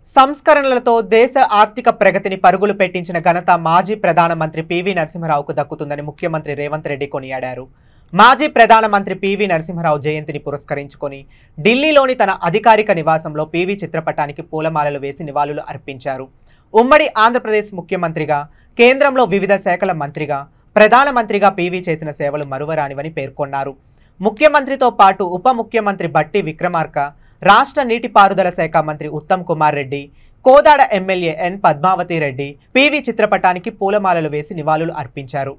సంస్కరణలతో దేశ ఆర్థిక ప్రగతిని పరుగులు పెట్టించిన ఘనత మాజీ ప్రధానమంత్రి పివి నరసింహారావుకు దక్కుతుందని ముఖ్యమంత్రి రేవంత్ రెడ్డి కొనియాడారు. మాజీ ప్రధానమంత్రి పివి నరసింహారావు జయంతిని పురస్కరించుకొని ఢిల్లీలోని తన అధికారిక నివాసంలో పివి చిత్రపటానికి పూలమాలలు వేసి నివాళులు అర్పించారు. ఉమ్మడి ఆంధ్రప్రదేశ్ ముఖ్యమంత్రిగా, కేంద్రంలో వివిధ శాఖల మంత్రిగా, ప్రధానమంత్రిగా పివి చేసిన సేవలు మరువరానివని పేర్కొన్నారు. ముఖ్యమంత్రితో పాటు ఉప ముఖ్యమంత్రి బట్టి విక్రమార్క, రాష్ట్ర నీటిపారుదల శాఖ మంత్రి Uttam Kumar Reddy, Kodad MLA N Padmavathi Reddy PV చిత్రపటానికి పూలమాలలు వేసి నివాళులు అర్పించారు.